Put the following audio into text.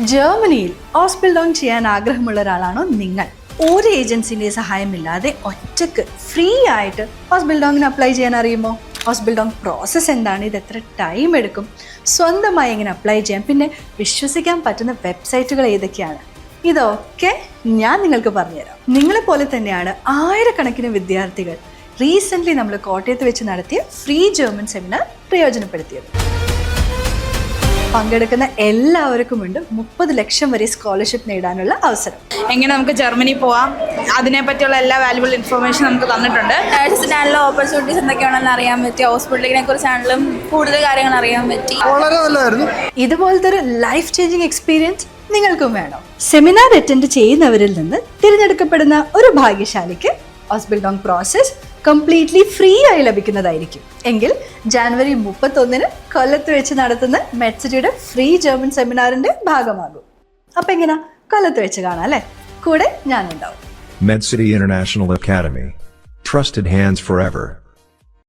ജർമ്മനിയിൽ ഹോസ്പിറ്റൽ ചെയ്യാൻ ആഗ്രഹമുള്ള ഒരാളാണോ നിങ്ങൾ? ഒരു ഏജൻസിന്റെ സഹായമില്ലാതെ ഒറ്റക്ക് ഫ്രീ ആയിട്ട് ഹോസ്പിറ്റൽ അപ്ലൈ ചെയ്യാൻ അറിയുമോ? ഹോസ്പിറ്റൽ പ്രോസസ്സ് എന്താണ്, ഇത് എത്ര ടൈം എടുക്കും, സ്വന്തമായി എങ്ങനെ അപ്ലൈ ചെയ്യാം, പിന്നെ വിശ്വസിക്കാൻ പറ്റുന്ന വെബ്സൈറ്റുകൾ ഏതൊക്കെയാണ്, ഇതൊക്കെ ഞാൻ നിങ്ങൾക്ക് പറഞ്ഞുതരാം. നിങ്ങളെപ്പോലെ തന്നെയാണ് ആയിരക്കണക്കിന് വിദ്യാർത്ഥികൾ റീസെൻ്റ്ലി നമ്മൾ കോട്ടയത്ത് വെച്ച് നടത്തിയ ഫ്രീ ജർമ്മൻ സെമിനാർ പ്രയോജനപ്പെടുത്തിയത്. പങ്കെടുക്കുന്ന എല്ലാവർക്കുമുണ്ട് 30 ലക്ഷം വരെ സ്കോളർഷിപ്പ് നേടാനുള്ള അവസരം. എങ്ങനെ നമുക്ക് ജർമ്മനി പോവാം, അതിനെ പറ്റിയുള്ള എല്ലാ വാല്യുബിൾ ഇൻഫർമേഷൻ നമുക്ക് തന്നിട്ടുണ്ട്. നേഴ്സിനാണല്ലോ ഓപ്പർച്യൂണിറ്റീസ് എന്തൊക്കെയാണെന്ന് അറിയാൻ പറ്റി, ഹോസ്പിറ്റലിനെ കുറിച്ചാണെങ്കിലും കൂടുതൽ കാര്യങ്ങൾ അറിയാൻ പറ്റി. വളരെ നല്ലതായിരുന്നു. ഇതുപോലത്തെ ഒരു ലൈഫ് ചേഞ്ചിങ് എക്സ്പീരിയൻസ് നിങ്ങൾക്കും വേണം? സെമിനാർ അറ്റൻഡ് ചെയ്യുന്നവരിൽ നിന്ന് തിരഞ്ഞെടുക്കപ്പെടുന്ന ഒരു ഭാഗ്യശാലിക്ക് ഹോസ്പിറ്റൽ പ്രോസസ് കംപ്ലീറ്റ്ലി ഫ്രീ ആയി ലഭിക്കുന്നതായിരിക്കും. എങ്കിൽ ജനുവരി 31 കൊല്ലത്ത് വെച്ച് നടത്തുന്ന മെഡ്സിറ്റിയുടെ ഫ്രീ ജർമ്മൻ സെമിനാറിന്റെ ഭാഗമാകും. അപ്പൊ എങ്ങനെയാ, കൊല്ലത്ത് വെച്ച് കാണാം അല്ലെ? കൂടെ ഞാനുണ്ടാവും. MedCity International Academy. Trusted hands forever.